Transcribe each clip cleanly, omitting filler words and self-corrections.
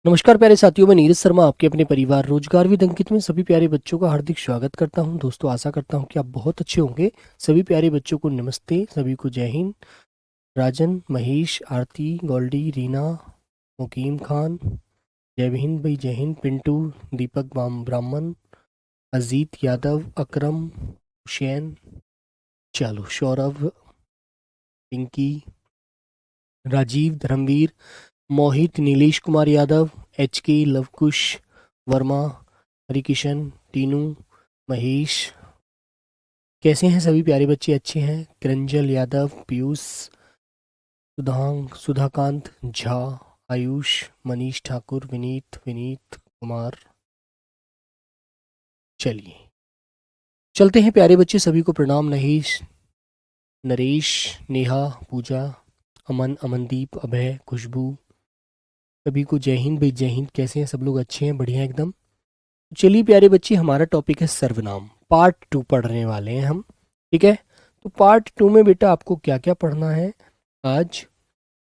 नमस्कार प्यारे साथियों, मैं नीरज शर्मा आपके अपने परिवार रोजगार विद अंकित में सभी प्यारे बच्चों का हार्दिक स्वागत करता हूं। दोस्तों, आशा करता हूं कि आप बहुत अच्छे होंगे। सभी प्यारे बच्चों को नमस्ते, सभी को जय हिंद। राजन, महेश, आरती, गोल्डी, रीना, मुकीम खान, जय हिंद भाई, जय हिंद। पिंटू, दीपक ब्राह्मण, अजीत यादव, अकरम, हुसैन, चालू, सौरभ, पिंकी, राजीव, धर्मवीर, मोहित, नीलेश कुमार यादव, HK, लवकुश वर्मा, हरिकिशन, टीनू, महेश। कैसे हैं सभी प्यारे बच्चे? अच्छे हैं। किरंजल यादव, पीयूष, सुधाकांत झा, आयुष, मनीष ठाकुर, विनीत कुमार। चलिए चलते हैं प्यारे बच्चे, सभी को प्रणाम। नरेश, नेहा, पूजा, अमन, अमनदीप, अभय, खुशबू, सभी को जय हिंद भाई, जय हिंद। कैसे हैं सब लोग? अच्छे हैं, बढ़िया एकदम। चलिए प्यारे बच्चे, हमारा टॉपिक है सर्वनाम। पार्ट 2 पढ़ने वाले हैं हम, ठीक है। तो पार्ट 2 में बेटा आपको क्या क्या पढ़ना है आज?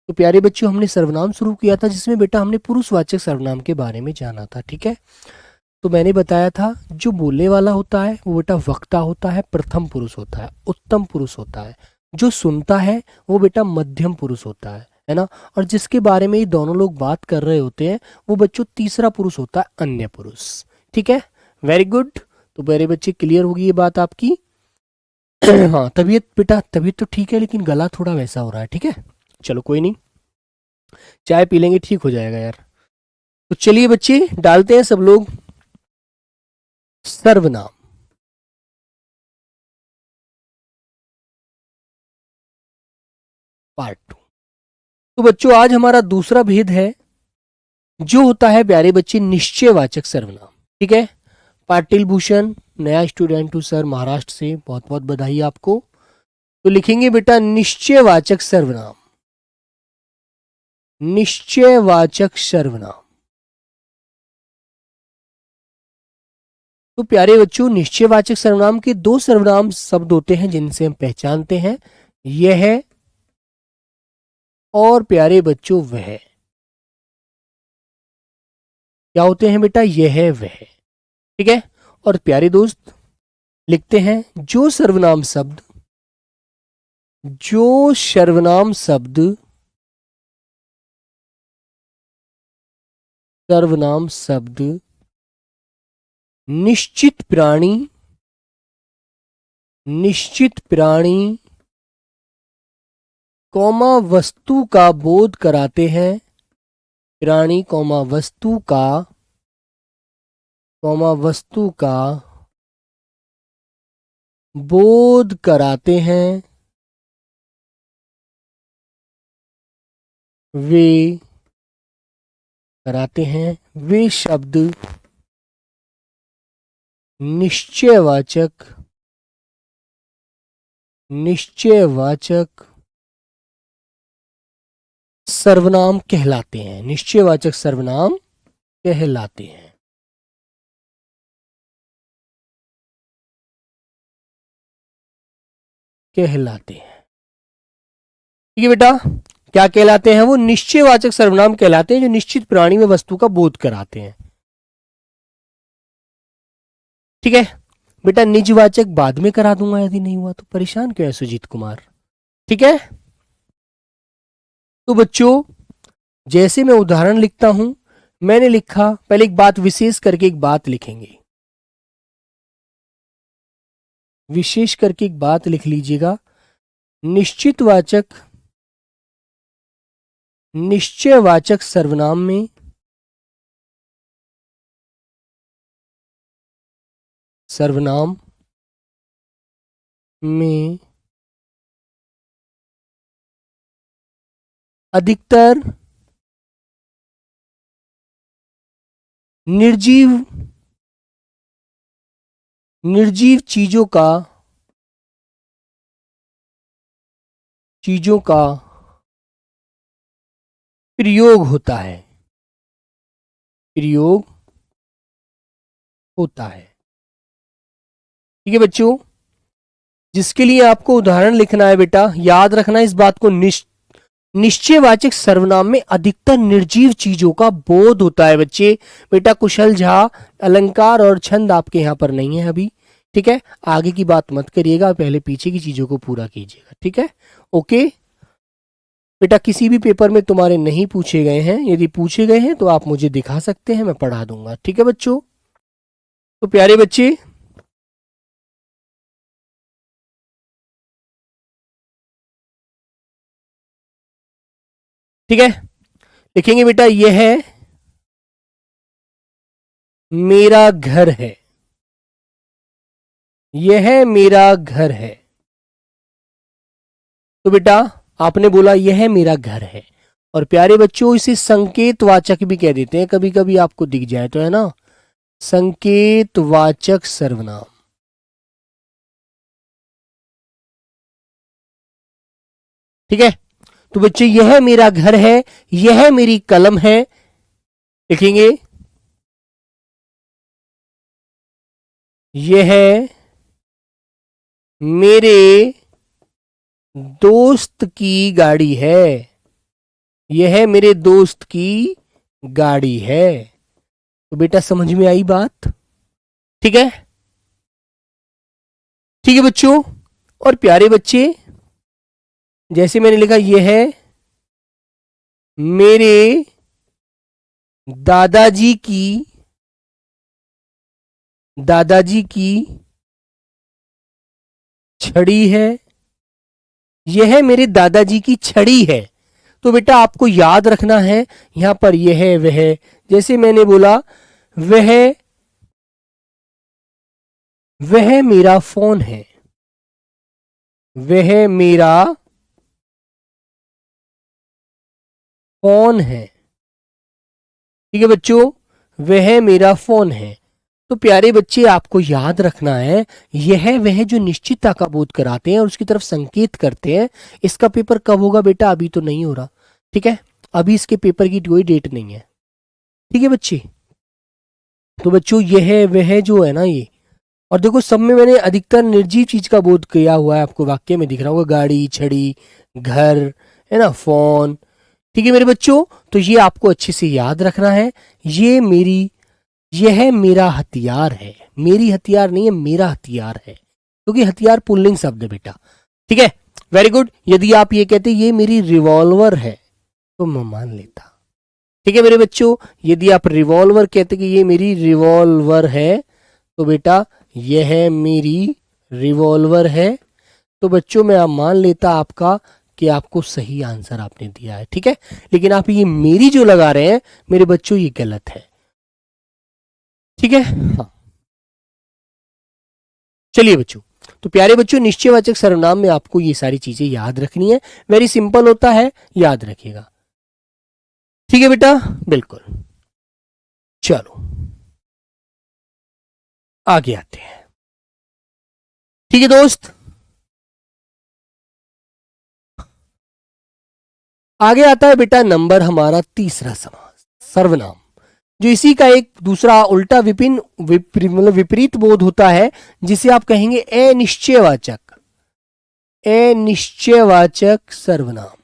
तो प्यारे बच्चों, हमने सर्वनाम शुरू किया था जिसमें बेटा हमने पुरुषवाचक सर्वनाम के बारे में जाना था, ठीक है। तो मैंने बताया था जो बोलने वाला होता है वो बेटा वक्ता होता है, प्रथम पुरुष होता है, उत्तम पुरुष होता है। जो सुनता है वो बेटा मध्यम पुरुष होता है ना। और जिसके बारे में ये दोनों लोग बात कर रहे होते हैं वो बच्चों तीसरा पुरुष होता है, अन्य पुरुष, ठीक है। Very good. तो मेरे बच्चे, क्लियर होगी ये बात आपकी? हाँ, तबीयत बेटा, तबीयत तो ठीक है लेकिन गला थोड़ा वैसा हो रहा है, ठीक है। चलो कोई नहीं, चाय पी लेंगे, ठीक हो जाएगा यार। तो चलिए बच्चे, डालते हैं सब लोग सर्वनाम। पार्ट 2। तो बच्चों, आज हमारा दूसरा भेद है जो होता है प्यारे बच्चे निश्चयवाचक सर्वनाम, ठीक है। पाटिल भूषण, नया स्टूडेंट हूँ सर, महाराष्ट्र से, बहुत बहुत बधाई आपको। तो लिखेंगे बेटा निश्चयवाचक सर्वनाम। निश्चयवाचक सर्वनाम। तो प्यारे बच्चों, निश्चयवाचक सर्वनाम के दो सर्वनाम शब्द होते हैं जिनसे हम पहचानते हैं, यह और प्यारे बच्चों वह। क्या होते हैं बेटा? यह वह, ठीक है। और प्यारे दोस्त, लिखते हैं जो सर्वनाम शब्द सर्वनाम शब्द निश्चित प्राणी कौमा वस्तु का बोध कराते हैं। प्राणी कौमा वस्तु का बोध कराते हैं, वे शब्द निश्चयवाचक सर्वनाम कहलाते हैं। निश्चयवाचक सर्वनाम कहलाते हैं। ठीक है बेटा, क्या कहलाते हैं? वो निश्चयवाचक सर्वनाम कहलाते हैं जो निश्चित प्राणी में वस्तु का बोध कराते हैं, ठीक है बेटा। निजवाचक बाद में करा दूंगा, यदि नहीं हुआ तो परेशान क्यों है सुजीत कुमार, ठीक है। तो बच्चों, जैसे मैं उदाहरण लिखता हूं, मैंने लिखा, पहले एक बात विशेष करके एक बात लिखेंगे, विशेष करके एक बात लिख लीजिएगा। निश्चयवाचक सर्वनाम में अधिकतर निर्जीव चीजों का प्रयोग होता है, ठीक है बच्चों। जिसके लिए आपको उदाहरण लिखना है बेटा, याद रखना इस बात को, निश्चयवाचक सर्वनाम में अधिकतर निर्जीव चीजों का बोध होता है बच्चे। बेटा कुशल झा, अलंकार और छंद आपके यहां पर नहीं है अभी, ठीक है। आगे की बात मत करिएगा, पहले पीछे की चीजों को पूरा कीजिएगा, ठीक है। ओके बेटा, किसी भी पेपर में तुम्हारे नहीं पूछे गए हैं, यदि पूछे गए हैं तो आप मुझे दिखा सकते हैं, मैं पढ़ा दूंगा, ठीक है बच्चों। तो प्यारे बच्चे, ठीक है, लिखेंगे बेटा यह है मेरा घर है, यह मेरा घर है। तो बेटा आपने बोला यह मेरा घर है, और प्यारे बच्चों इसे संकेतवाचक भी कह देते हैं, कभी कभी आपको दिख जाए तो, है ना, संकेतवाचक सर्वनाम। ठीक है, तो बच्चे यह मेरा घर है, यह मेरी कलम है, लिखेंगे यह मेरे दोस्त की गाड़ी है, यह मेरे दोस्त की गाड़ी है। तो बेटा समझ में आई बात, ठीक है, ठीक है बच्चों। और प्यारे बच्चे, जैसे मैंने लिखा यह है मेरे दादाजी की छड़ी है, यह मेरे दादाजी की छड़ी है। तो बेटा आपको याद रखना है यहां पर यह वह, जैसे मैंने बोला वह मेरा फोन है, वह मेरा फोन है, ठीक है बच्चों, वह मेरा फोन है। तो प्यारे बच्चे आपको याद रखना है यह वह जो निश्चितता का बोध कराते हैं और उसकी तरफ संकेत करते हैं। इसका पेपर कब होगा बेटा, अभी तो नहीं हो रहा, ठीक है, अभी इसके पेपर की कोई डेट नहीं है, ठीक है बच्चे। तो बच्चों यह वह जो है ना ये, और देखो सब में मैंने अधिकतर निर्जीव चीज का बोध किया हुआ है, आपको वाक्य में दिख रहा होगा, गाड़ी, छड़ी, घर, है ना, फोन, ठीक है मेरे बच्चों। तो ये आपको अच्छे से याद रखना है, यह मेरा हथियार है, मेरी हथियार नहीं है, मेरा हथियार है, क्योंकि हथियार पुल्लिंग शब्द है बेटा, ठीक है, वेरी गुड। यदि आप ये कहते ये मेरी रिवॉल्वर है तो मैं मान लेता, ठीक है मेरे बच्चों। यदि आप रिवॉल्वर कहते कि ये मेरी रिवॉल्वर है तो बेटा यह मेरी रिवॉल्वर है, तो बच्चों मैं आप मान लेता आपका कि आपको सही आंसर आपने दिया है, ठीक है। लेकिन आप ये मेरी जो लगा रहे हैं मेरे बच्चों ये गलत है, ठीक है। हाँ चलिए बच्चों, तो प्यारे बच्चों निश्चयवाचक सर्वनाम में आपको ये सारी चीजें याद रखनी है, वेरी सिंपल होता है, याद रखिएगा, ठीक है बेटा, बिल्कुल। चलो आगे आते हैं, ठीक है दोस्त। आगे आता है बेटा नंबर हमारा तीसरा समास, सर्वनाम, जो इसी का एक दूसरा उल्टा मतलब विपरीत बोध होता है, जिसे आप कहेंगे अनिश्चयवाचक, अनिश्चयवाचक सर्वनाम,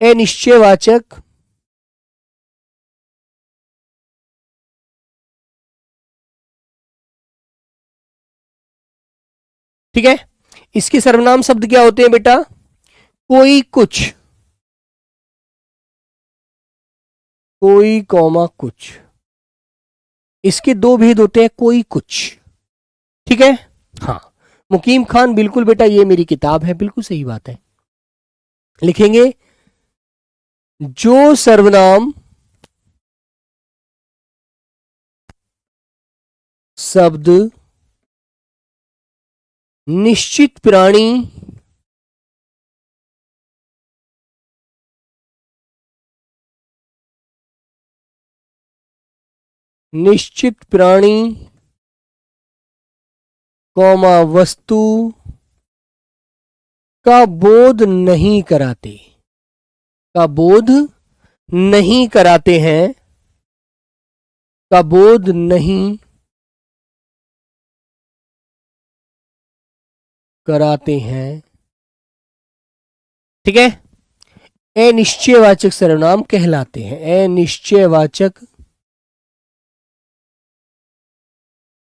अनिश्चयवाचक ठीक है। इसके सर्वनाम शब्द क्या होते हैं बेटा, कोई कुछ, कोई कौमा कुछ, इसके दो भेद होते हैं, कोई कुछ, ठीक है। हाँ मुकीम खान, बिल्कुल बेटा ये मेरी किताब है, बिल्कुल सही बात है। लिखेंगे जो सर्वनाम शब्द निश्चित प्राणी निश्चित प्राणी कौमा वस्तु का बोध नहीं कराते, का बोध नहीं कराते हैं, का बोध नहीं कराते हैं। ठीक है, अनिश्चयवाचक सर्वनाम कहलाते हैं।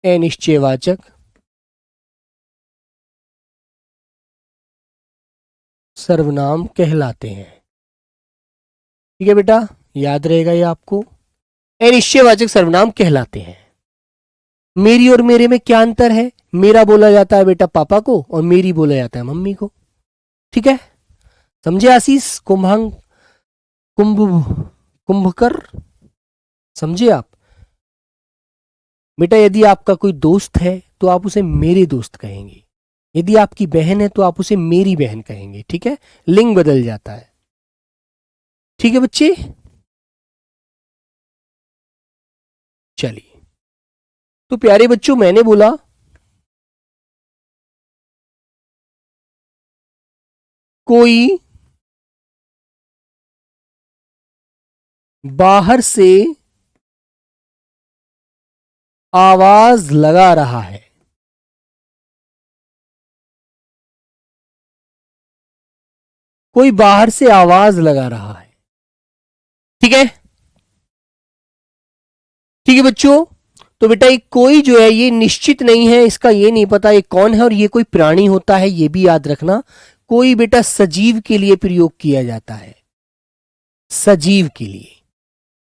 अनिश्चयवाचक सर्वनाम कहलाते हैं। ठीक है बेटा, याद रहेगा ये आपको। अनिश्चयवाचक सर्वनाम कहलाते हैं। मेरी और मेरे में क्या अंतर है? मेरा बोला जाता है बेटा पापा को और मेरी बोला जाता है मम्मी को। ठीक है, समझे आशीष? कुंभकर, समझे आप? बेटा यदि आपका कोई दोस्त है तो आप उसे मेरे दोस्त कहेंगे, यदि आपकी बहन है तो आप उसे मेरी बहन कहेंगे। ठीक है, लिंग बदल जाता है। ठीक है बच्चे, चलिए। तो प्यारे बच्चों, मैंने बोला कोई बाहर से आवाज लगा रहा है। कोई बाहर से आवाज लगा रहा है। ठीक है, ठीक है बच्चों। तो बेटा ये कोई जो है ये निश्चित नहीं है, इसका ये नहीं पता ये कौन है और ये कोई प्राणी होता है, ये भी याद रखना। कोई बेटा सजीव के लिए प्रयोग किया जाता है, सजीव के लिए।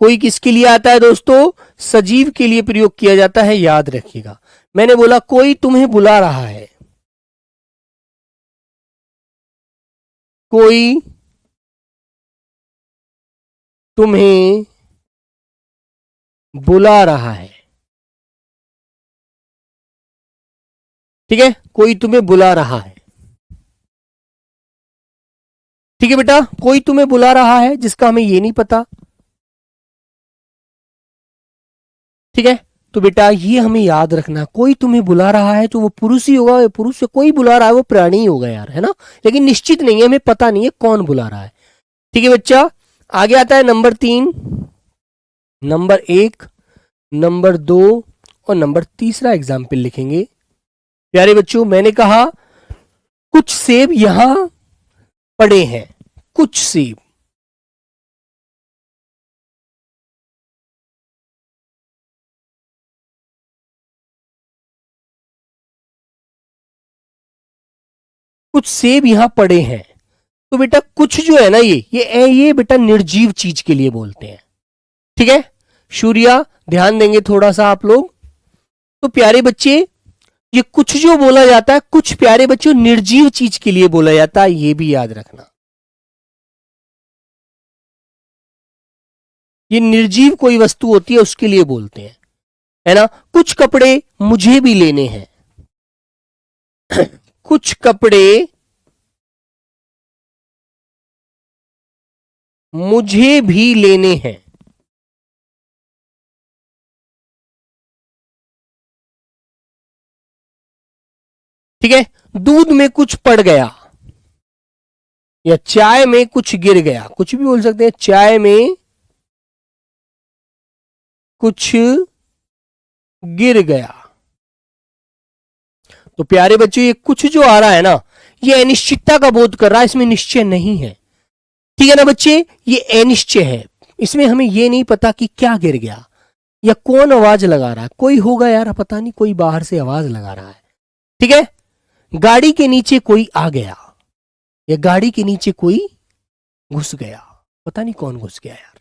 कोई किसके लिए आता है दोस्तों? सजीव के लिए प्रयोग किया जाता है, याद रखिएगा। मैंने बोला कोई तुम्हें बुला रहा है। कोई तुम्हें बुला रहा है। ठीक है, कोई तुम्हें बुला रहा है। ठीक है बेटा, कोई तुम्हें बुला रहा है जिसका हमें ये नहीं पता। ठीक है, तो बेटा ये हमें याद रखना, कोई तुम्हें बुला रहा है तो वो पुरुष ही होगा। पुरुष से कोई बुला रहा है वो प्राणी ही होगा यार, है ना? लेकिन निश्चित नहीं है, हमें पता नहीं है कौन बुला रहा है। ठीक है बच्चा, आगे आता है नंबर 3, नंबर 1, नंबर 2 और नंबर तीसरा एग्जाम्पल लिखेंगे। प्यारे बच्चों, मैंने कहा कुछ सेब यहां पड़े हैं। कुछ सेब, कुछ सेब यहां पड़े हैं। तो बेटा कुछ जो है ना ये बेटा निर्जीव चीज के लिए बोलते हैं। ठीक है, सूर्या ध्यान देंगे थोड़ा सा आप लोग। तो प्यारे बच्चे, ये कुछ जो बोला जाता है, कुछ प्यारे बच्चों निर्जीव चीज के लिए बोला जाता है, ये भी याद रखना। ये निर्जीव कोई वस्तु होती है उसके लिए बोलते हैं, है ना? कुछ कपड़े मुझे भी लेने हैं। कुछ कपड़े मुझे भी लेने हैं। ठीक है, दूध में कुछ पड़ गया या चाय में कुछ गिर गया, कुछ भी बोल सकते हैं। चाय में कुछ गिर गया। तो प्यारे बच्चों, ये कुछ जो आ रहा है ना, ये अनिश्चितता का बोध कर रहा है, इसमें निश्चय नहीं है। ठीक है ना बच्चे, ये अनिश्चय है, इसमें हमें ये नहीं पता कि क्या गिर गया या कौन आवाज लगा रहा है। कोई होगा यार, पता नहीं, कोई बाहर से आवाज लगा रहा है। ठीक है, गाड़ी के नीचे कोई आ गया या गाड़ी के नीचे कोई घुस गया, पता नहीं कौन घुस गया यार।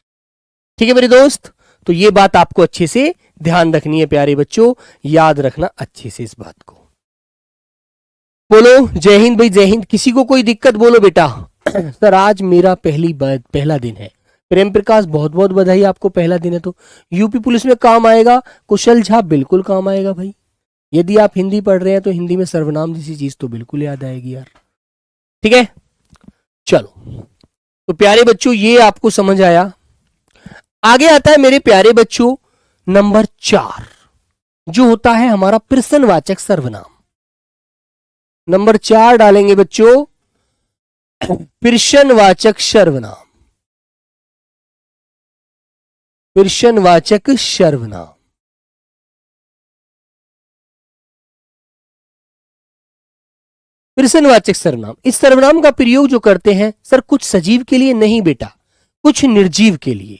ठीक है मेरे दोस्त, तो ये बात आपको अच्छे से ध्यान रखनी है प्यारे बच्चों, याद रखना अच्छे से इस बात को। बोलो जय हिंद भाई, जय हिंद। किसी को कोई दिक्कत बोलो बेटा। सर आज मेरा पहला दिन है। प्रेम प्रकाश बहुत बहुत बधाई, आपको पहला दिन है तो यूपी पुलिस में काम आएगा। कुशल झा बिल्कुल काम आएगा भाई। यदि आप हिंदी पढ़ रहे हैं तो हिंदी में सर्वनाम जैसी चीज तो बिल्कुल याद आएगी यार। ठीक है, चलो। तो प्यारे बच्चों ये आपको समझ आया। आगे आता है मेरे प्यारे बच्चों नंबर 4, जो होता है हमारा प्रश्नवाचक सर्वनाम। नंबर 4 डालेंगे बच्चों, प्रश्नवाचक सर्वनाम। प्रश्नवाचक सर्वनाम। प्रश्नवाचक सर्वनाम, इस सर्वनाम का प्रयोग जो करते हैं सर कुछ सजीव के लिए नहीं बेटा, कुछ निर्जीव के लिए,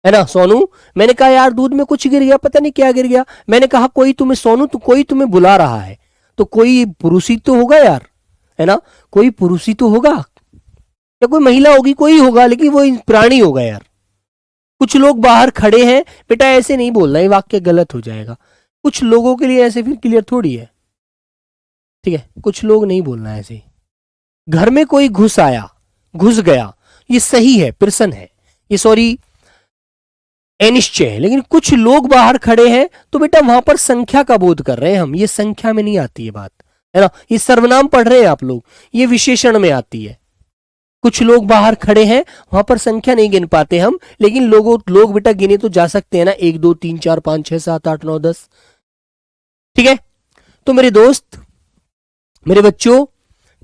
है ना। सोनू, मैंने कहा यार दूध में कुछ गिर गया, पता नहीं क्या गिर गया, मैंने कहा कोई तुम्हें, सोनू तो कोई तुम्हें बुला रहा है, तो कोई पुरुष ही तो होगा यार, है ना, कोई पुरुष ही तो होगा या कोई महिला होगी, कोई होगा, लेकिन वो प्राणी होगा यार। कुछ लोग बाहर खड़े हैं बेटा, ऐसे नहीं बोलना, ये वाक्य गलत हो जाएगा। कुछ लोगों के लिए ऐसे फिर क्लियर थोड़ी है, ठीक है, कुछ लोग नहीं बोलना ऐसे। घर में कोई घुस आया, घुस गया, ये सही है, प्रश्न है ये, सॉरी अनिश्चय है, लेकिन कुछ लोग बाहर खड़े हैं तो बेटा वहां पर संख्या का बोध कर रहे हैं हम, ये संख्या में नहीं आती है बात, है ना। ये सर्वनाम पढ़ रहे हैं आप लोग, ये विशेषण में आती है। कुछ लोग बाहर खड़े हैं, वहां पर संख्या नहीं गिन पाते हम, लेकिन लोग बेटा गिने तो जा सकते हैं ना, 1 2 3 4 5 6 7 8 9 10, ठीक है। तो मेरे दोस्त, मेरे बच्चों,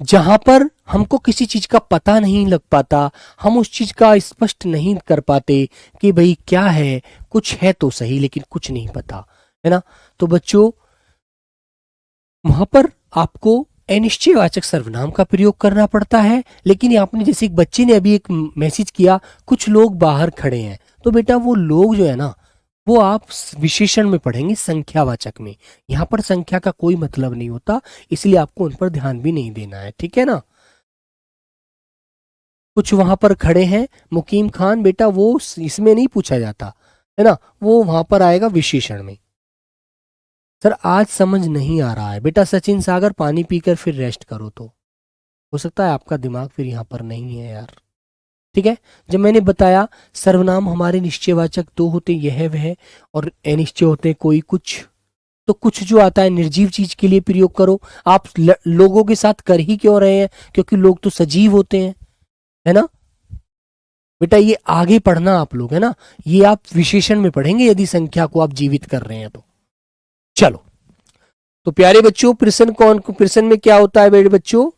जहां पर हमको किसी चीज का पता नहीं लग पाता, हम उस चीज का स्पष्ट नहीं कर पाते कि भाई क्या है, कुछ है तो सही लेकिन कुछ नहीं पता, है ना, तो बच्चों वहां पर आपको अनिश्चयवाचक सर्वनाम का प्रयोग करना पड़ता है। लेकिन आपने जैसे एक बच्चे ने अभी एक मैसेज किया, कुछ लोग बाहर खड़े हैं, तो बेटा वो लोग जो है ना, वो आप विशेषण में पढ़ेंगे, संख्यावाचक में। यहां पर संख्या का कोई मतलब नहीं होता, इसलिए आपको उन पर ध्यान भी नहीं देना है, ठीक है ना। कुछ वहां पर खड़े हैं, मुकीम खान, बेटा वो इसमें नहीं पूछा जाता, है ना, वो वहां पर आएगा विशेषण में। सर आज समझ नहीं आ रहा है बेटा, सचिन सागर पानी पीकर फिर रेस्ट करो, तो हो सकता है आपका दिमाग फिर यहाँ पर नहीं है यार, ठीक है। जब मैंने बताया सर्वनाम हमारे निश्चयवाचक दो होते, यह वह, और अनिश्चय होते कोई कुछ, तो कुछ जो आता है निर्जीव चीज के लिए प्रयोग करो। आप लोगों के साथ कर ही क्यों रहे हैं, क्योंकि लोग तो सजीव होते हैं, है ना बेटा, ये आगे पढ़ना आप लोग, है ना, ये आप विशेषण में पढ़ेंगे यदि संख्या को आप जीवित कर रहे हैं तो। चलो, तो प्यारे बच्चों, प्रश्न में क्या होता है मेरे बच्चों,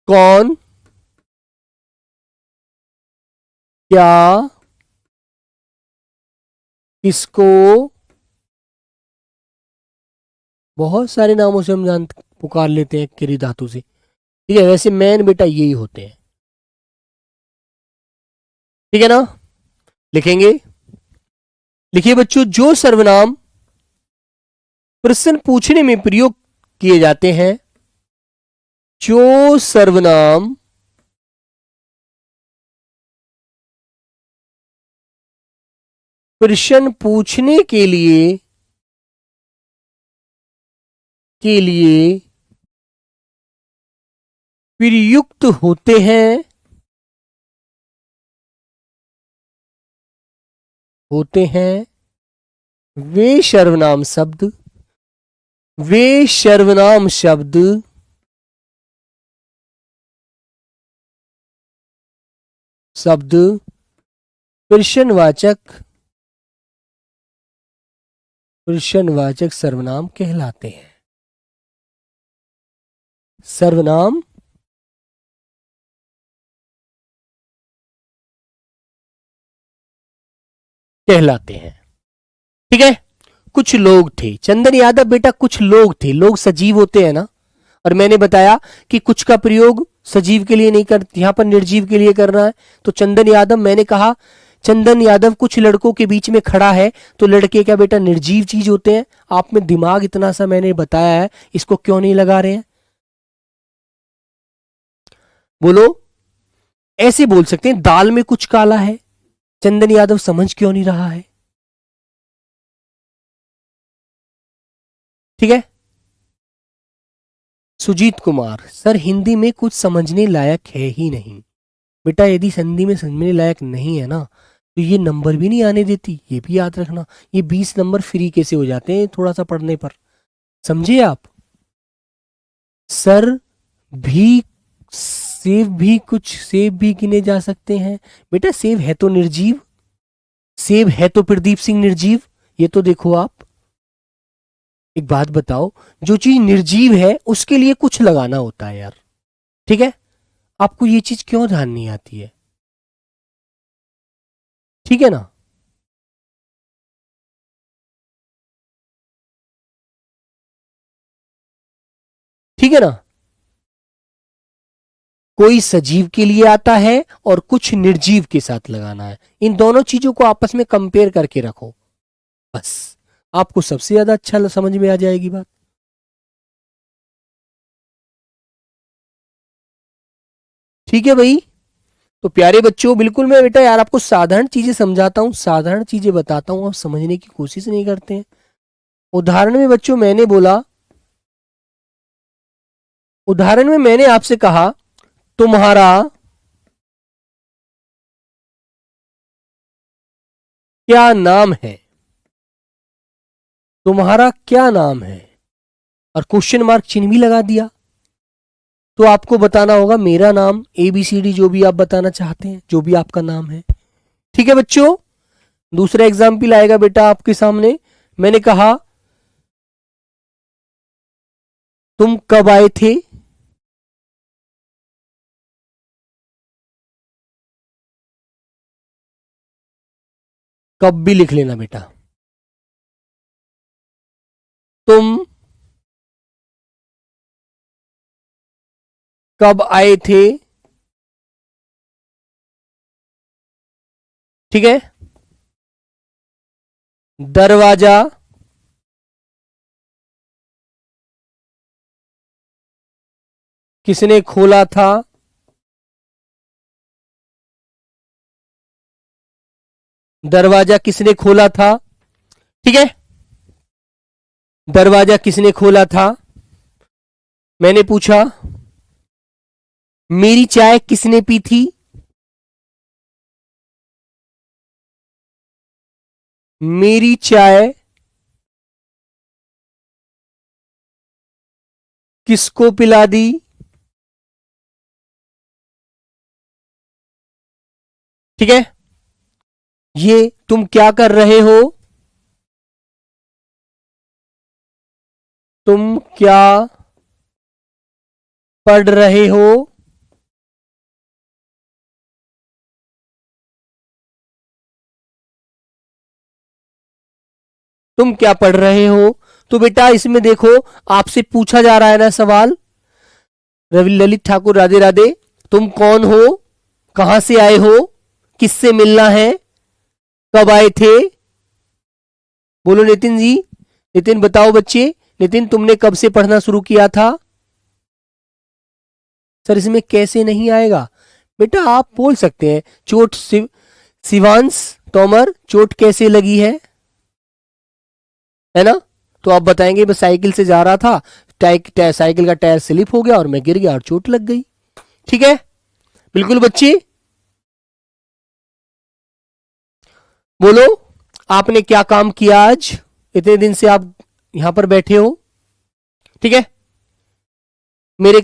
कौन, क्या, किसको, बहुत सारे नामों से हम जान पुकार लेते हैं क्रिया धातु से, ठीक है। वैसे मैन बेटा यही होते हैं, ठीक है ना। लिखेंगे, लिखिए बच्चों, जो सर्वनाम प्रश्न पूछने में प्रयोग किए जाते हैं, जो सर्वनाम प्रश्न पूछने के लिए प्रयुक्त होते हैं वे सर्वनाम शब्द प्रश्नवाचक सर्वनाम कहलाते हैं, सर्वनाम कहलाते हैं, ठीक है। कुछ लोग थे, चंदन यादव बेटा, कुछ लोग थे, लोग सजीव होते हैं ना, और मैंने बताया कि कुछ का प्रयोग सजीव के लिए नहीं कर, यहां पर निर्जीव के लिए करना है। तो चंदन यादव, मैंने कहा चंदन यादव कुछ लड़कों के बीच में खड़ा है, तो लड़के क्या बेटा निर्जीव चीज होते हैं। आप में दिमाग इतना सा मैंने बताया है, इसको क्यों नहीं लगा रहे हैं, बोलो। ऐसे बोल सकते हैं, दाल में कुछ काला है, चंदन यादव समझ क्यों नहीं रहा है, ठीक है। सुजीत कुमार, सर हिंदी में कुछ समझने लायक है ही नहीं, बेटा यदि हिंदी में समझने लायक नहीं है ना, तो ये नंबर भी नहीं आने देती, ये भी याद रखना। ये 20 नंबर फ्री कैसे हो जाते हैं थोड़ा सा पढ़ने पर, समझे आप। सर भी, सेब भी गिने जा सकते हैं, बेटा सेब है तो निर्जीव, सेब है तो प्रदीप सिंह निर्जीव, ये तो देखो आप। एक बात बताओ, जो चीज निर्जीव है उसके लिए कुछ लगाना होता है यार, ठीक है। आपको ये चीज क्यों ध्यान नहीं आती है, ठीक है ना। ठीक है ना। कोई सजीव के लिए आता है और कुछ निर्जीव के साथ लगाना है। इन दोनों चीजों को आपस में कंपेयर करके रखो, बस आपको सबसे ज्यादा अच्छा समझ में आ जाएगी बात। ठीक है भाई। तो प्यारे बच्चों, बिल्कुल मैं बेटा यार आपको साधारण चीजें समझाता हूं, साधारण चीजें बताता हूं, आप समझने की कोशिश नहीं करते हैं। उदाहरण में बच्चों मैंने बोला, उदाहरण में मैंने आपसे कहा तुम्हारा क्या नाम है, तुम्हारा क्या नाम है, और क्वेश्चन मार्क चिन्ह भी लगा दिया। तो आपको बताना होगा मेरा नाम ABCD, जो भी आप बताना चाहते हैं, जो भी आपका नाम है। ठीक है बच्चों। दूसरा एग्जाम्पल आएगा बेटा आपके सामने। मैंने कहा तुम कब आए थे, कब भी लिख लेना बेटा। तुम कब आए थे, ठीक है। दरवाजा किसने खोला था, दरवाजा किसने खोला था, ठीक है। दरवाजा किसने खोला था। मैंने पूछा मेरी चाय किसने पी थी, मेरी चाय किसको पिला दी, ठीक है। ये तुम क्या कर रहे हो, तुम क्या पढ़ रहे हो, तुम क्या पढ़ रहे हो। तो बेटा इसमें देखो आपसे पूछा जा रहा है ना सवाल, रवि ललित ठाकुर राधे राधे, तुम कौन हो, कहां से आए हो, किससे मिलना है, कब आए थे। बोलो नितिन जी, नितिन बताओ बच्चे, नितिन तुमने कब से पढ़ना शुरू किया था। सर इसमें कैसे नहीं आएगा बेटा, आप बोल सकते हैं चोट शिवांश तोमर चोट कैसे लगी है ना। तो आप बताएंगे बस साइकिल से जा रहा था, साइकिल का टायर स्लिप हो गया और मैं गिर गया और चोट लग गई। ठीक है बिल्कुल बच्चे। बोलो आपने क्या काम किया आज, इतने दिन से आप यहां पर बैठे हो, ठीक है। मेरे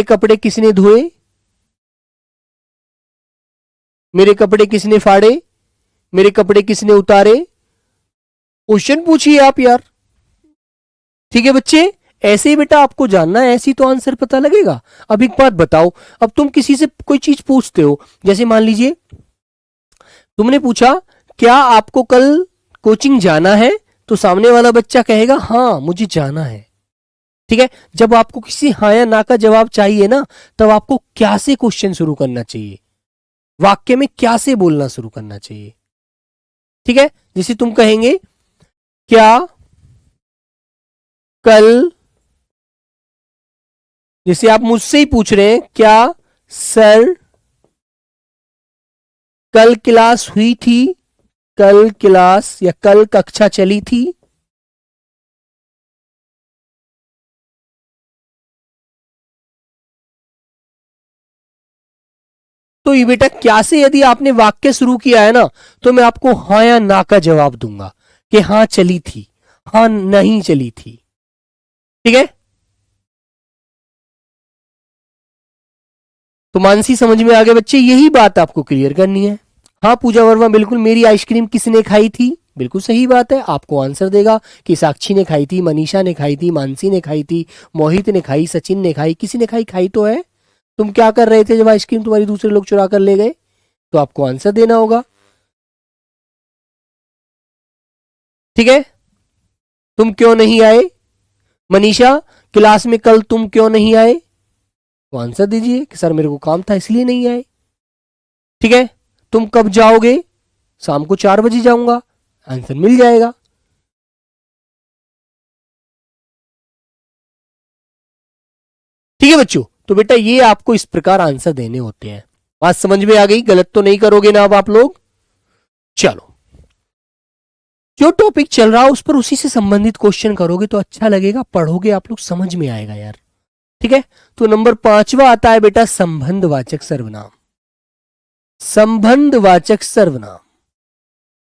कपड़े किसने धोए, मेरे कपड़े किसने फाड़े, मेरे कपड़े किसने उतारे। क्वेश्चन पूछिए आप यार, ठीक है बच्चे। ऐसे ही बेटा आपको जानना है, ऐसे ही तो आंसर पता लगेगा। अब एक बात बताओ, अब तुम किसी से कोई चीज पूछते हो, जैसे मान लीजिए तुमने पूछा क्या आपको कल कोचिंग जाना है, तो सामने वाला बच्चा कहेगा हाँ मुझे जाना है, ठीक है। जब आपको किसी हाँ या ना का जवाब चाहिए ना, तब आपको क्या से क्वेश्चन शुरू करना चाहिए, वाक्य में क्या से बोलना शुरू करना चाहिए, ठीक है। जैसे तुम कहेंगे क्या कल, जैसे आप मुझसे ही पूछ रहे हैं क्या सर कल क्लास हुई थी, कल क्लास या कल कक्षा चली थी। तो ये बेटा क्या से यदि आपने वाक्य शुरू किया है ना, तो मैं आपको हाँ या ना का जवाब दूंगा कि हाँ चली थी, हाँ नहीं चली थी, ठीक है। तो मानसी समझ में आ गए बच्चे, यही बात आपको क्लियर करनी है। हाँ पूजा वर्मा बिल्कुल, मेरी आइसक्रीम किसने खाई थी, बिल्कुल सही बात है। आपको आंसर देगा कि साक्षी ने खाई थी, मनीषा ने खाई थी, मानसी ने खाई थी, मोहित ने खाई, सचिन ने खाई, किसी ने खाई, खाई तो है। तुम क्या कर रहे थे जब आइसक्रीम तुम्हारी दूसरे लोग चुरा कर ले गए, तो आपको आंसर देना होगा, ठीक है। तुम क्यों नहीं आए, मनीषा, क्लास में कल तुम क्यों नहीं आए? तो आंसर दीजिए कि सर मेरे को काम था इसलिए नहीं आए। ठीक है, तुम कब जाओगे? शाम को 4 बजे जाऊंगा। आंसर मिल जाएगा। ठीक है बच्चों, तो बेटा ये आपको इस प्रकार आंसर देने होते हैं। बात समझ में आ गई? गलत तो नहीं करोगे ना अब आप लोग? चलो, जो टॉपिक चल रहा है उस पर उसी से संबंधित क्वेश्चन करोगे तो अच्छा लगेगा, पढ़ोगे आप लोग समझ में आएगा यार। ठीक है, तो नंबर 5वां आता है बेटा संबंधवाचक सर्वनाम। संबंधवाचक सर्वनाम।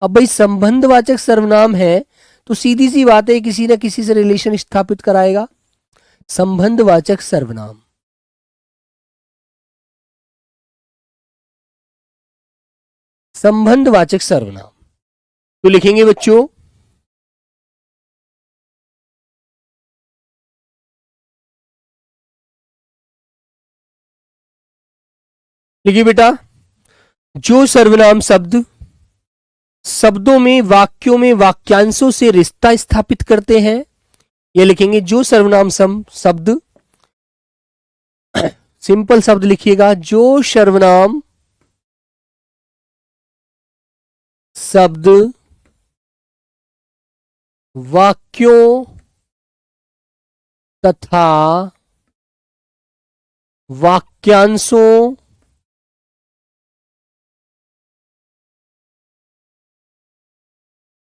अब भाई संबंधवाचक सर्वनाम है तो सीधी सी बात है किसी ना किसी से रिलेशन स्थापित कराएगा। संबंधवाचक सर्वनाम। संबंधवाचक सर्वनाम तो लिखेंगे बच्चों लिखिए बेटा, जो सर्वनाम शब्द शब्दों में वाक्यों में वाक्यांशों से रिश्ता स्थापित करते हैं, ये लिखेंगे जो सर्वनाम शब्द, सिंपल शब्द लिखिएगा, जो सर्वनाम शब्द वाक्यों तथा वाक्यांशों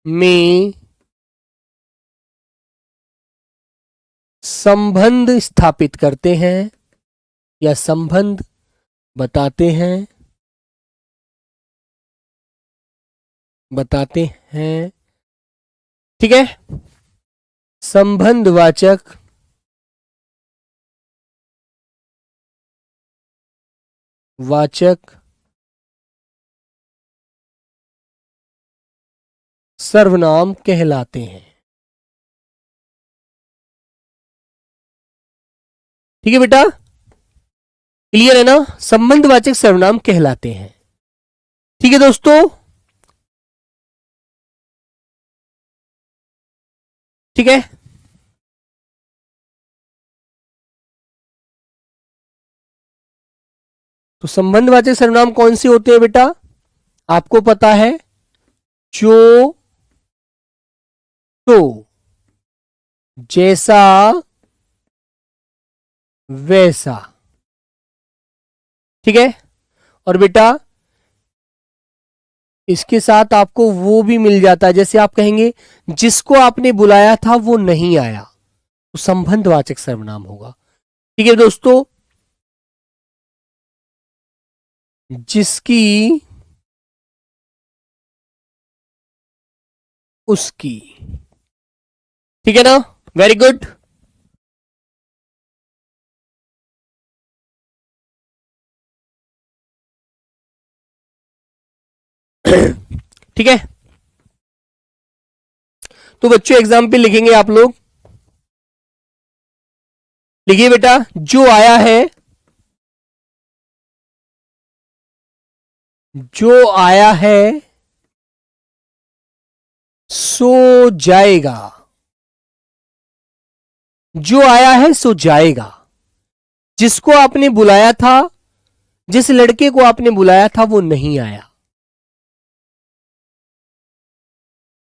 में संबंध स्थापित करते हैं या संबंध बताते हैं ठीक है, संबंधवाचक सर्वनाम कहलाते हैं। ठीक है बेटा, क्लियर है ना? संबंधवाचक सर्वनाम कहलाते हैं। ठीक है दोस्तों, ठीक है, तो संबंधवाचक सर्वनाम कौन से होते हैं बेटा? आपको पता है, जो, तो, जैसा, वैसा। ठीक है, और बेटा इसके साथ आपको वो भी मिल जाता है, जैसे आप कहेंगे जिसको आपने बुलाया था वो नहीं आया, तो संबंधवाचक सर्वनाम होगा। ठीक है दोस्तों, जिसकी, उसकी। ठीक है ना? Very good. ठीक है, तो बच्चों एग्जाम्पल लिखेंगे आप लोग। लिखिए बेटा, जो आया है, जो आया है सो जाएगा। जो आया है सो जाएगा। जिसको आपने बुलाया था, जिस लड़के को आपने बुलाया था वो नहीं आया।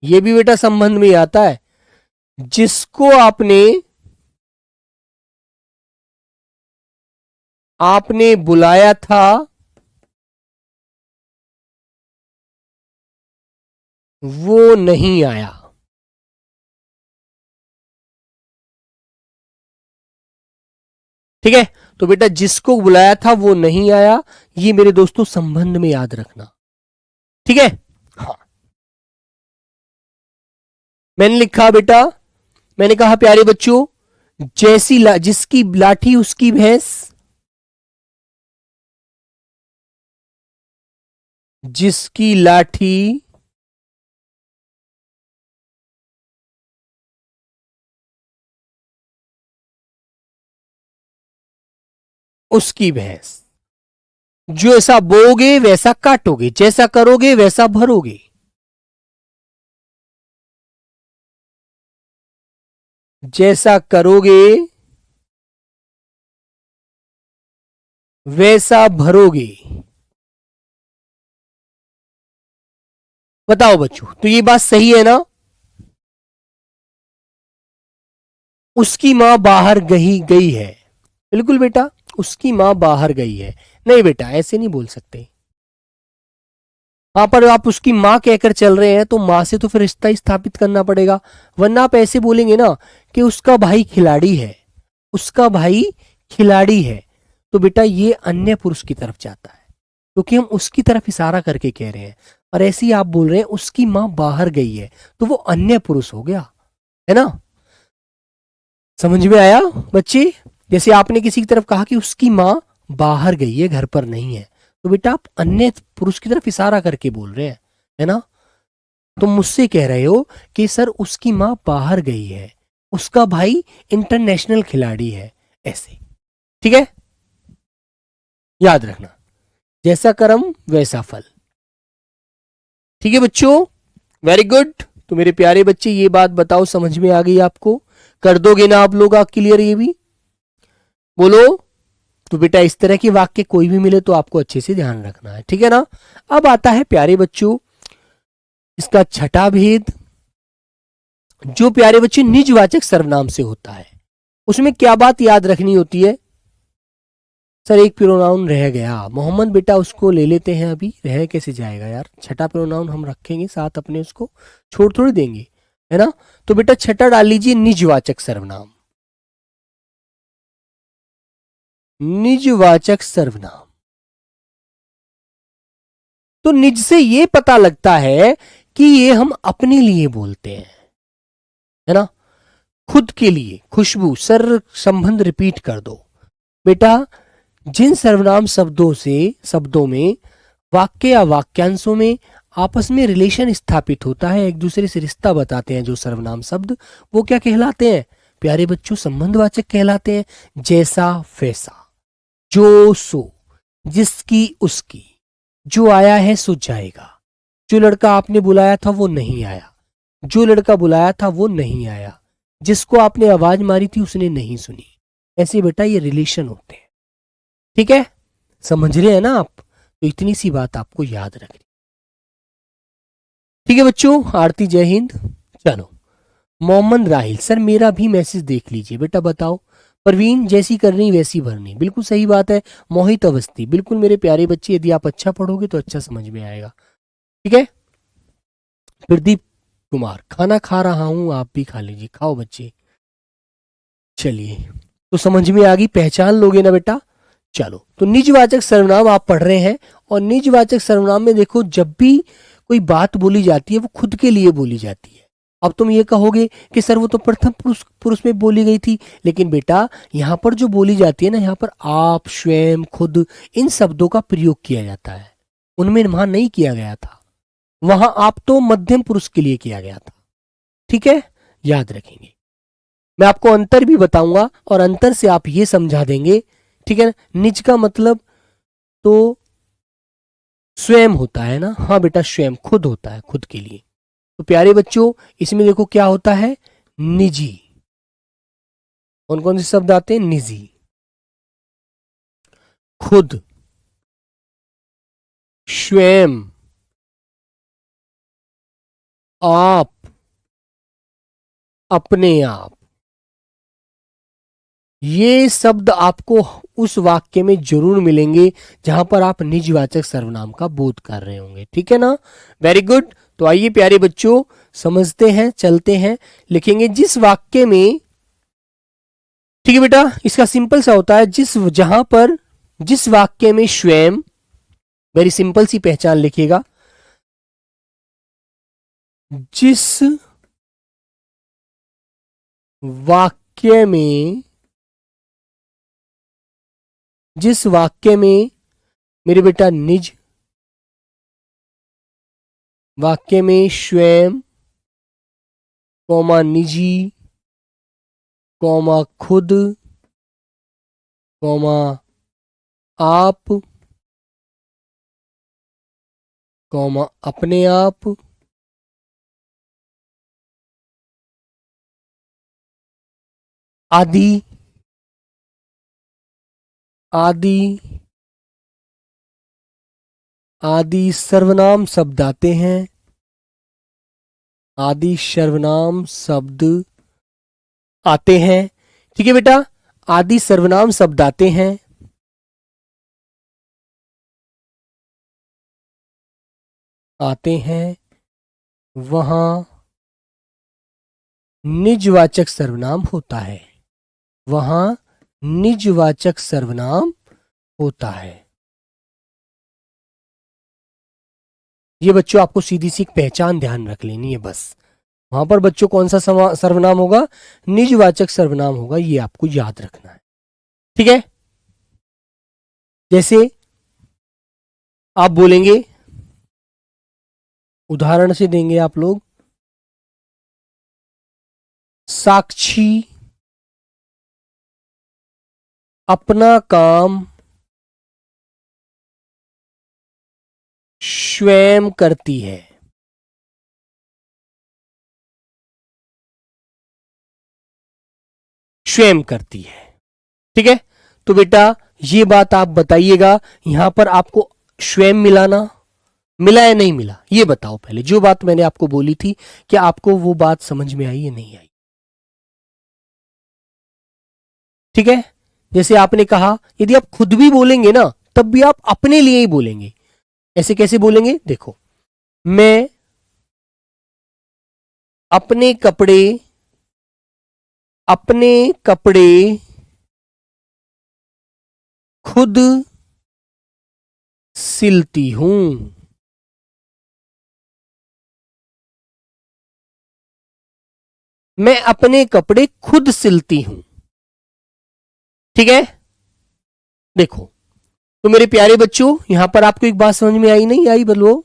ये भी बेटा संबंध में आता है। जिसको आपने बुलाया था वो नहीं आया। ठीक है, तो बेटा जिसको बुलाया था वो नहीं आया, ये मेरे दोस्तों संबंध में याद रखना। ठीक है, हाँ, मैंने लिखा बेटा, मैंने कहा प्यारे बच्चों, जिसकी लाठी उसकी भैंस, जिसकी लाठी उसकी भैंस। जो ऐसा बोओगे वैसा काटोगे, जैसा करोगे वैसा भरोगे। जैसा करोगे वैसा भरोगे। बताओ बच्चों, तो ये बात सही है ना? उसकी मां बाहर गई है। बिल्कुल बेटा, उसकी मां बाहर गई है। नहीं बेटा, ऐसे नहीं बोल सकते। वहां पर आप उसकी मां कहकर चल रहे हैं तो मां से तो फिर रिश्ता ही स्थापित करना पड़ेगा, वरना आप ऐसे बोलेंगे ना कि उसका भाई खिलाड़ी है, उसका भाई खिलाड़ी है, तो बेटा ये अन्य पुरुष की तरफ जाता है, क्योंकि हम उसकी तरफ इशारा करके कह रहे हैं। और ऐसे ही आप बोल रहे हैं उसकी मां बाहर गई है, तो वो अन्य पुरुष हो गया, है ना? समझ में आया बच्चे? जैसे आपने किसी की तरफ कहा कि उसकी मां बाहर गई है, घर पर नहीं है, तो बेटा आप अन्य पुरुष की तरफ इशारा करके बोल रहे हैं, है ना? तुम मुझसे कह रहे हो कि सर उसकी मां बाहर गई है, उसका भाई इंटरनेशनल खिलाड़ी है, ऐसे। ठीक है, याद रखना, जैसा कर्म वैसा फल। ठीक है बच्चों, वेरी गुड। तो मेरे प्यारे बच्चे, ये बात बताओ समझ में आ गई आपको? कर दोगे ना आप लोग क्लियर? ये भी बोलो। तो बेटा इस तरह के वाक्य कोई भी मिले तो आपको अच्छे से ध्यान रखना है, ठीक है ना? अब आता है प्यारे बच्चों इसका छठा भेद, जो प्यारे बच्चे निजवाचक सर्वनाम से होता है। उसमें क्या बात याद रखनी होती है? सर एक प्रोनाउन रह गया मोहम्मद, बेटा उसको ले लेते हैं। अभी रह कैसे जाएगा यार, छठा प्रोनाउन हम रखेंगे साथ अपने, उसको छोड़ थोड़ी देंगे, है ना? तो बेटा छठा डाल लीजिए, निजवाचक सर्वनाम। निजवाचक सर्वनाम, तो निज से ये पता लगता है कि ये हम अपने लिए बोलते हैं, है ना? खुद के लिए। खुशबू, सर संबंध रिपीट कर दो बेटा। जिन सर्वनाम शब्दों में वाक्य या वाक्यांशों में आपस में रिलेशन स्थापित होता है, एक दूसरे से रिश्ता बताते हैं जो सर्वनाम शब्द, वो क्या कहलाते हैं प्यारे बच्चों? संबंधवाचक कहलाते हैं। जैसा वैसा, जो सो, जिसकी उसकी, जो आया है सो जाएगा, जो लड़का आपने बुलाया था वो नहीं आया, जो लड़का बुलाया था वो नहीं आया, जिसको आपने आवाज मारी थी उसने नहीं सुनी। ऐसे बेटा ये रिलेशन होते हैं, ठीक है? समझ रहे हैं ना आप? तो इतनी सी बात आपको याद रखनी। ठीक है बच्चों, आरती जय हिंद। चलो, मोहम्मद राहिल, सर मेरा भी मैसेज देख लीजिए बेटा, बताओ। परवीन, जैसी करनी वैसी भरनी, बिल्कुल सही बात है। मोहित अवस्थी, बिल्कुल मेरे प्यारे बच्चे, यदि आप अच्छा पढ़ोगे तो अच्छा समझ में आएगा, ठीक है? प्रदीप कुमार, खाना खा रहा हूं, आप भी खा लीजिए, खाओ बच्चे। चलिए, तो समझ में आ गई, पहचान लोगे ना बेटा? चलो, तो निजवाचक सर्वनाम आप पढ़ रहे हैं, और निजवाचक सर्वनाम में देखो जब भी कोई बात बोली जाती है वो खुद के लिए बोली जाती है। अब तुम ये कहोगे कि सर वो तो प्रथम पुरुष पुरुष में बोली गई थी, लेकिन बेटा यहाँ पर जो बोली जाती है ना, यहाँ पर आप, स्वयं, खुद, इन शब्दों का प्रयोग किया जाता है, उनमें वहां नहीं किया गया था। वहां आप तो मध्यम पुरुष के लिए किया गया था, ठीक है? याद रखेंगे। मैं आपको अंतर भी बताऊंगा और अंतर से आप ये समझा देंगे, ठीक है ना? निज का मतलब तो स्वयं होता है ना? हाँ बेटा, स्वयं, खुद होता है, खुद के लिए। तो प्यारे बच्चों इसमें देखो क्या होता है, निजी। कौन कौन से शब्द आते हैं? निजी, खुद, स्वयं, आप, अपने आप। ये शब्द आपको उस वाक्य में जरूर मिलेंगे जहां पर आप निजवाचक सर्वनाम का बोध कर रहे होंगे, ठीक है ना? Very good. तो आइए प्यारे बच्चों समझते हैं, चलते हैं, लिखेंगे जिस वाक्य में, ठीक है बेटा, इसका सिंपल सा होता है, जहां पर जिस वाक्य में स्वयं, वेरी सिंपल सी पहचान लिखिएगा, जिस वाक्य में, जिस वाक्य में मेरे बेटा निज, वाक्य में स्वयं, कौमा निजी, कौमा खुद, कौमा आप, कौमा अपने आप, आदि, आदि, आदि सर्वनाम शब्द आते हैं, आदि सर्वनाम शब्द आते हैं। ठीक है बेटा, आदि सर्वनाम शब्द आते हैं। आते हैं वहां निजवाचक सर्वनाम होता है, वहां निजवाचक सर्वनाम होता है। ये बच्चों आपको सीधी सी एक पहचान ध्यान रख लेनी है बस। वहां पर बच्चों कौन सा सर्वनाम होगा, निजवाचक सर्वनाम होगा, ये आपको याद रखना है। ठीक है, जैसे आप बोलेंगे, उदाहरण से देंगे आप लोग, साक्षी अपना काम स्वयं करती है। स्वयं करती है। ठीक है, तो बेटा ये बात आप बताइएगा, यहां पर आपको स्वयं मिलाना मिला या नहीं मिला, ये बताओ पहले। जो बात मैंने आपको बोली थी, क्या आपको वो बात समझ में आई या नहीं आई? ठीक है, जैसे आपने कहा, यदि आप खुद भी बोलेंगे ना, तब भी आप अपने लिए ही बोलेंगे। ऐसे कैसे बोलेंगे, देखो, मैं अपने कपड़े, अपने कपड़े खुद सिलती हूं। मैं अपने कपड़े खुद सिलती हूं। ठीक है, देखो, तो मेरे प्यारे बच्चों, यहां पर आपको एक बात समझ में आई नहीं आई, बोलो।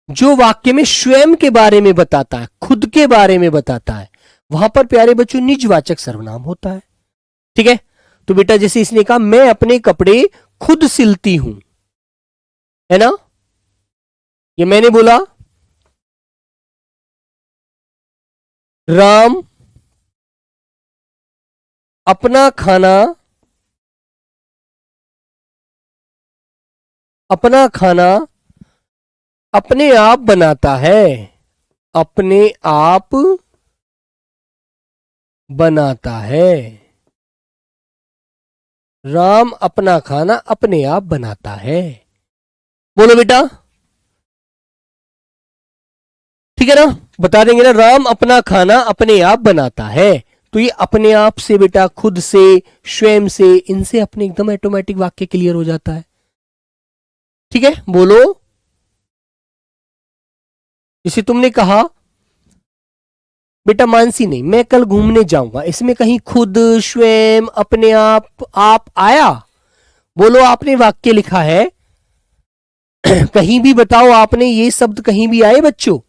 जो वाक्य में स्वयं के बारे में बताता है, खुद के बारे में बताता है, वहां पर प्यारे बच्चों निजवाचक सर्वनाम होता है। ठीक है, तो बेटा जैसे इसने कहा, मैं अपने कपड़े खुद सिलती हूं, है ना, ये मैंने बोला। राम अपना खाना, अपना खाना अपने आप बनाता है, अपने आप बनाता है। राम अपना खाना अपने आप बनाता है। बोलो बेटा, ठीक है ना, बता देंगे ना, राम अपना खाना अपने आप बनाता है। तो ये अपने आप से बेटा, खुद से, स्वयं से, इनसे अपने एकदम ऑटोमेटिक वाक्य क्लियर हो जाता है। ठीक है, बोलो, जैसे तुमने कहा बेटा मानसी नहीं, मैं कल घूमने जाऊंगा, इसमें कहीं खुद, स्वयं, अपने आप आया? बोलो, आपने वाक्य लिखा है कहीं भी बताओ, आपने ये शब्द कहीं भी आए बच्चों?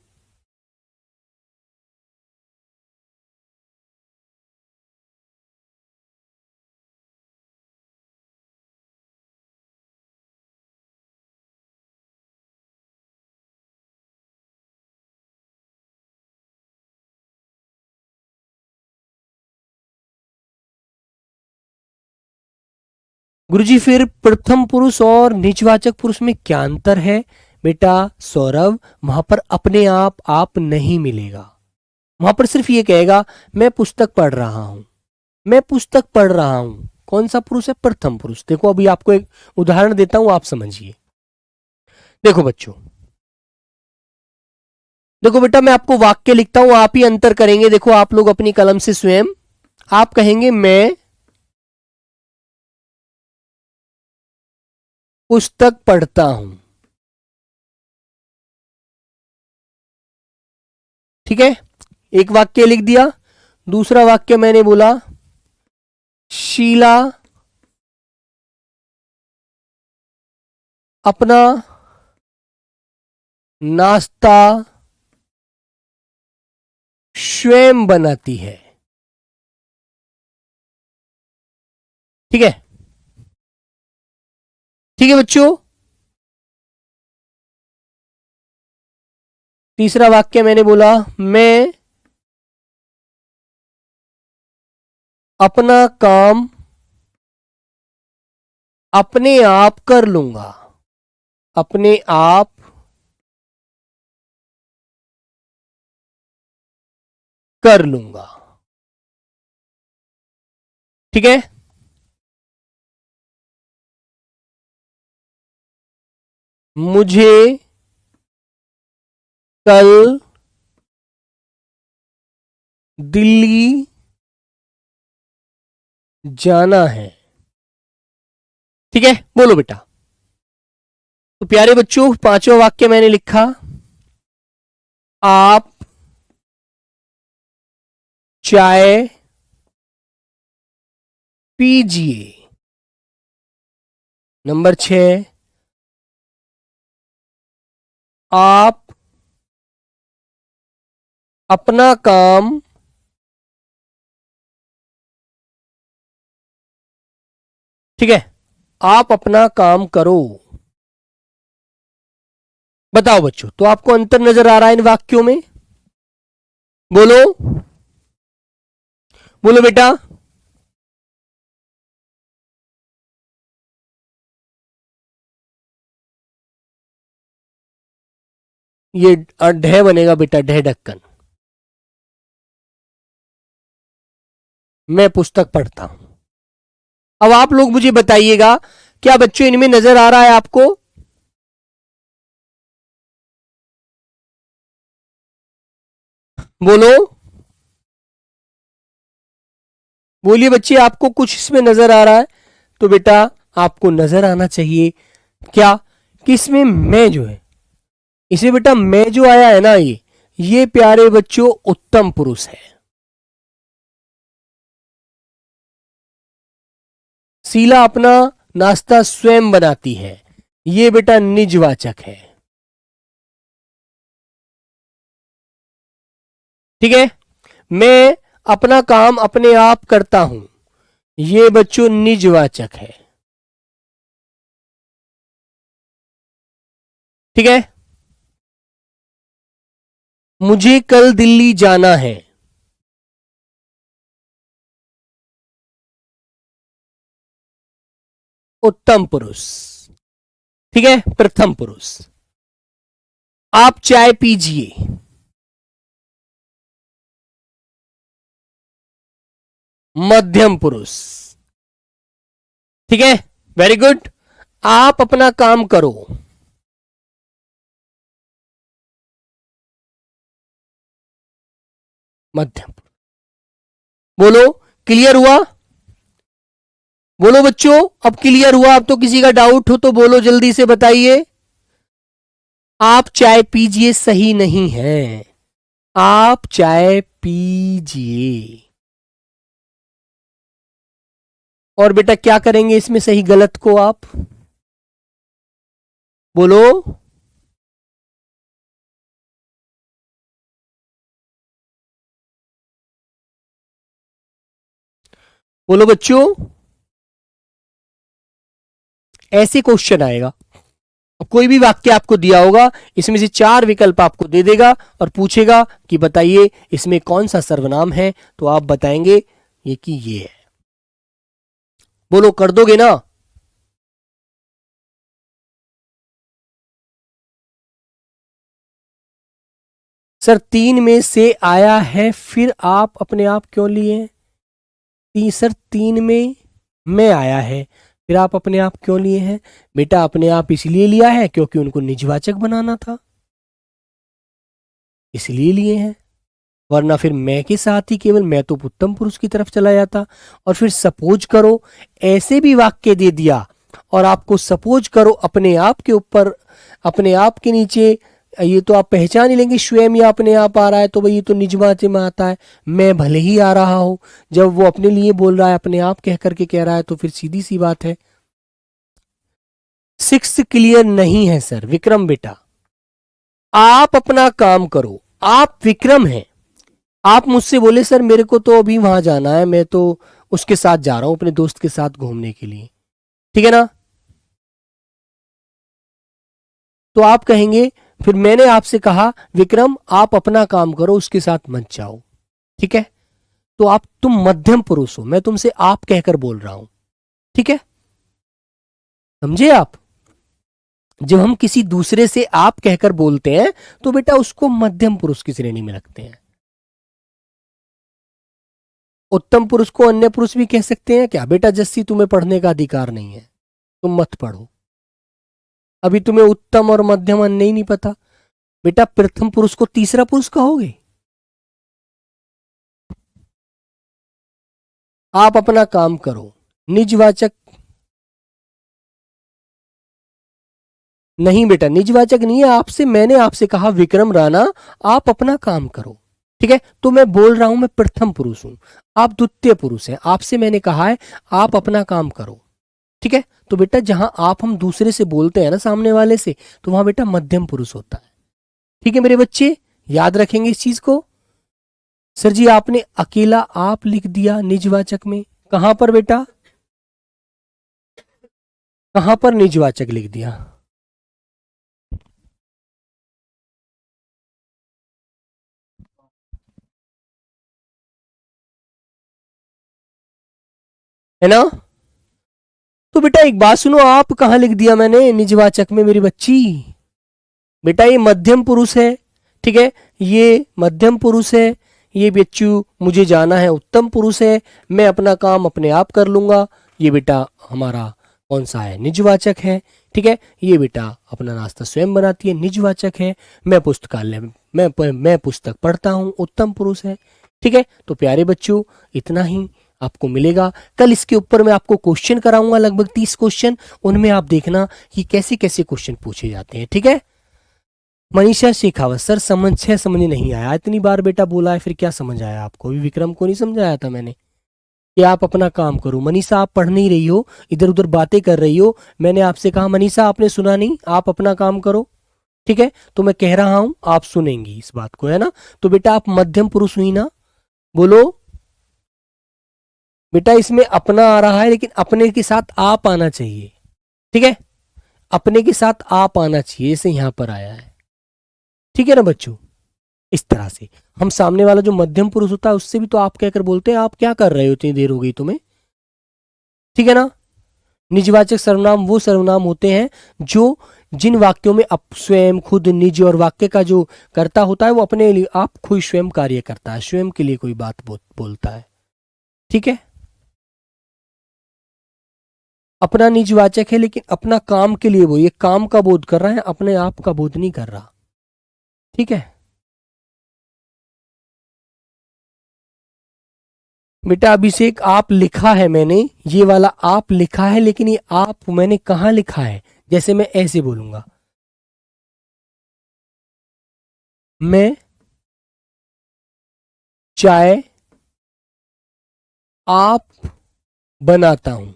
गुरुजी फिर प्रथम पुरुष और निजवाचक पुरुष में क्या अंतर है? बेटा सौरभ, वहां पर अपने आप नहीं मिलेगा, वहां पर सिर्फ ये कहेगा मैं पुस्तक पढ़ रहा हूं, मैं पुस्तक पढ़ रहा हूं। कौन सा पुरुष है? प्रथम पुरुष। देखो अभी आपको एक उदाहरण देता हूं, आप समझिए। देखो बच्चों, देखो बेटा, मैं आपको वाक्य लिखता हूं, आप ही अंतर करेंगे। देखो आप लोग अपनी कलम से स्वयं आप कहेंगे मैं पुस्तक पढ़ता हूं। ठीक है, एक वाक्य लिख दिया। दूसरा वाक्य मैंने बोला, शीला अपना नाश्ता स्वयं बनाती है। ठीक है, ठीक है बच्चों। तीसरा वाक्य मैंने बोला, मैं अपना काम अपने आप कर लूंगा, अपने आप कर लूंगा। ठीक है, मुझे कल दिल्ली जाना है। ठीक है, बोलो बेटा। तो प्यारे बच्चों, पांचवा वाक्य मैंने लिखा, आप चाय पीजिए। नंबर 6, आप अपना काम ठीक है, आप अपना काम करो। बताओ बच्चों, तो आपको अंतर नजर आ रहा है इन वाक्यों में? बोलो बोलो बेटा। ये ढह बनेगा बेटा, ढह ढक्कन। मैं पुस्तक पढ़ता हूं। अब आप लोग मुझे बताइएगा, क्या बच्चों इनमें नजर आ रहा है आपको? बोलो बोलिए बच्चे, आपको कुछ इसमें नजर आ रहा है? तो बेटा आपको नजर आना चाहिए क्या कि इसमें मैं जो है, इसे बेटा मैं जो आया है ना, ये प्यारे बच्चों उत्तम पुरुष है। शीला अपना नाश्ता स्वयं बनाती है, ये बेटा निजवाचक है। ठीक है, मैं अपना काम अपने आप करता हूं, ये बच्चों निजवाचक है। ठीक है, मुझे कल दिल्ली जाना है, उत्तम पुरुष। ठीक है, प्रथम पुरुष। आप चाय पीजिए, मध्यम पुरुष। ठीक है, वेरी गुड। आप अपना काम करो, मध्यम। बोलो, क्लियर हुआ? बोलो बच्चों, अब क्लियर हुआ? अब तो किसी का डाउट हो तो बोलो, जल्दी से बताइए। आप चाय पीजिए सही नहीं है, आप चाय पीजिए। और बेटा क्या करेंगे इसमें सही गलत को आप बोलो? बोलो बच्चों, ऐसे क्वेश्चन आएगा, कोई भी वाक्य आपको दिया होगा, इसमें से 4 विकल्प आपको दे देगा और पूछेगा कि बताइए इसमें कौन सा सर्वनाम है, तो आप बताएंगे ये कि ये है। बोलो, कर दोगे ना? सर 3 में से आया है, फिर आप अपने आप क्यों लिए? सर 3 में मैं आया है, फिर आप अपने आप क्यों लिए हैं? बेटा अपने आप इसलिए लिया है क्योंकि उनको निजवाचक बनाना था, इसलिए लिए हैं। वरना फिर मैं के साथ ही केवल मैं तो उत्तम पुरुष की तरफ चला जाता। और फिर सपोज करो ऐसे भी वाक्य दे दिया और आपको सपोज करो अपने आप के ऊपर, अपने आप के नीचे, ये तो आप पहचान ही लेंगे स्वयं या अपने आप आ रहा है, तो भाई ये तो निजवाचे में आता है। मैं भले ही आ रहा हूं, जब वो अपने लिए बोल रहा है, अपने आप कह करके कह रहा है, तो फिर सीधी सी बात है। 6 क्लियर नहीं है सर। विक्रम बेटा, आप अपना काम करो, आप विक्रम हैं। आप मुझसे बोले सर मेरे को तो अभी वहां जाना है, मैं तो उसके साथ जा रहा हूं अपने दोस्त के साथ घूमने के लिए, ठीक है ना? तो आप कहेंगे फिर मैंने आपसे कहा विक्रम आप अपना काम करो, उसके साथ मत जाओ। ठीक है, तो तुम मध्यम पुरुष हो, मैं तुमसे आप कहकर बोल रहा हूं, ठीक है, समझे आप। जब हम किसी दूसरे से आप कहकर बोलते हैं तो बेटा उसको मध्यम पुरुष की श्रेणी में रखते हैं। उत्तम पुरुष को अन्य पुरुष भी कह सकते हैं क्या? बेटा जस्सी तुम्हें पढ़ने का अधिकार नहीं है, तुम मत पढ़ो, अभी तुम्हें उत्तम और मध्यम अन्य नहीं पता। बेटा प्रथम पुरुष को तीसरा पुरुष कहोगे? आप अपना काम करो, निजवाचक नहीं बेटा, निजवाचक नहीं है आपसे, मैंने आपसे कहा विक्रम राणा आप अपना काम करो, ठीक है, तो मैं बोल रहा हूं मैं प्रथम पुरुष हूं, आप द्वितीय पुरुष हैं, आपसे मैंने कहा है आप अपना काम करो, ठीक है। तो बेटा जहां आप हम दूसरे से बोलते हैं ना सामने वाले से, तो वहां बेटा मध्यम पुरुष होता है, ठीक है मेरे बच्चे, याद रखेंगे इस चीज को। सर जी आपने अकेला आप लिख दिया निजवाचक में, कहां पर बेटा, कहां पर निजवाचक लिख दिया? है ना? तो बेटा एक बात सुनो, आप कहां लिख दिया मैंने निजवाचक में मेरी बच्ची? बेटा ये मध्यम पुरुष है, ठीक है, ये मध्यम पुरुष है, ये बच्चू मुझे जाना है उत्तम पुरुष है, मैं अपना काम अपने आप कर लूंगा, ये बेटा हमारा कौन सा है, निजवाचक है, ठीक है, ये बेटा अपना नाश्ता स्वयं बनाती है, निजवाचक है, मैं पुस्तकालय मैं पुस्तक पढ़ता हूं, उत्तम पुरुष है, ठीक है। तो प्यारे बच्चों इतना ही आपको मिलेगा। कल इसके ऊपर मैं आपको क्वेश्चन कराऊंगा, लगभग 30 क्वेश्चन, उनमें आप देखना कि कैसे कैसे क्वेश्चन पूछे जाते हैं, ठीक है। मनीषा शेखावत सर समझ नहीं आया, इतनी बार बेटा बोला है, फिर क्या समझ आया आपको? अभी विक्रम को नहीं समझाया था मैंने कि आप अपना काम करो। मनीषा आप पढ़ नहीं रही हो, इधर उधर बातें कर रही हो, मैंने आपसे कहा मनीषा आपने सुना नहीं, आप अपना काम करो, ठीक है, तो मैं कह रहा हूं आप सुनेंगी इस बात को, है ना। तो बेटा आप मध्यम पुरुष हुई ना, बोलो बेटा, इसमें अपना आ रहा है लेकिन अपने के साथ आप आना चाहिए, ठीक है, अपने के साथ आप आना चाहिए, जैसे यहां पर आया है, ठीक है ना बच्चों। इस तरह से हम सामने वाला जो मध्यम पुरुष होता है उससे भी तो आप कहकर बोलते हैं आप क्या कर रहे हो, इतनी देर हो गई तुम्हें, ठीक है ना। निजवाचक सर्वनाम वो सर्वनाम होते हैं जो जिन वाक्यों में अप स्वयं खुद निज और वाक्य का जो कर्ता होता है वो अपने लिए आप खुद स्वयं कार्य करता है, स्वयं के लिए कोई बात बोलता है, ठीक है। अपना निजवाचक है लेकिन अपना काम के लिए वो ये काम का बोध कर रहा है, अपने आप का बोध नहीं कर रहा, ठीक है। बेटा अभिषेक आप लिखा है मैंने, ये वाला आप लिखा है, लेकिन ये आप मैंने कहां लिखा है? जैसे मैं ऐसे बोलूंगा, मैं चाय आप बनाता हूं,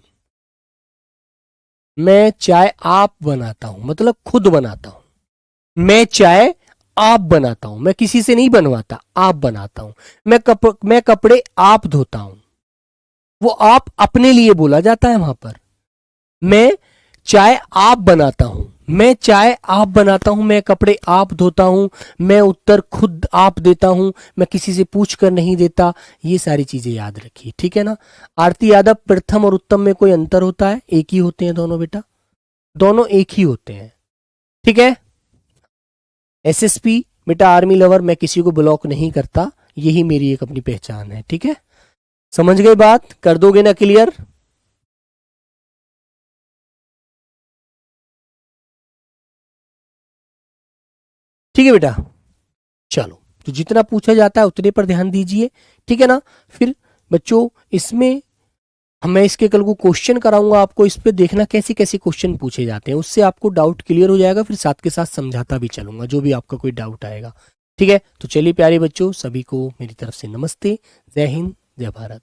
मैं चाय आप बनाता हूं मतलब खुद बनाता हूं, मैं चाय आप बनाता हूं, मैं किसी से नहीं बनवाता, आप बनाता हूं, मैं कपड़े आप धोता हूं, वो आप अपने लिए बोला जाता है वहां पर। मैं चाय आप बनाता हूं, मैं चाय आप बनाता हूं, मैं कपड़े आप धोता हूं, मैं उत्तर खुद आप देता हूं, मैं किसी से पूछ कर नहीं देता, ये सारी चीजें याद रखिए, ठीक है ना। आरती यादव प्रथम और उत्तम में कोई अंतर होता है? एक ही होते हैं दोनों बेटा, दोनों एक ही होते हैं, ठीक है। एसएसपी बेटा आर्मी लवर, मैं किसी को ब्लॉक नहीं करता, यही मेरी एक अपनी पहचान है, ठीक है। समझ गए बात? कर दोगे ना क्लियर? ठीक है बेटा, चलो तो जितना पूछा जाता है उतने पर ध्यान दीजिए, ठीक है ना। फिर बच्चों इसमें मैं इसके कल को क्वेश्चन कराऊंगा आपको, इस पे देखना कैसे कैसे क्वेश्चन पूछे जाते हैं, उससे आपको डाउट क्लियर हो जाएगा, फिर साथ के साथ समझाता भी चलूंगा जो भी आपका कोई डाउट आएगा, ठीक है। तो चलिए प्यारे बच्चों, सभी को मेरी तरफ से नमस्ते, जय हिंद, जय भारत।